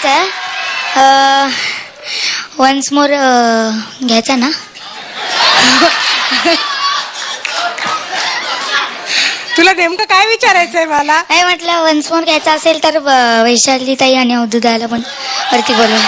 विचारायचं आहे once more घ्यायचा ना. तुला नेमकं काय विचारायचंय मला? नाही म्हटलं वन्स मोर घ्यायचा असेल तर वैशाली ताई आणि अवधूदाला पण वरती बोलून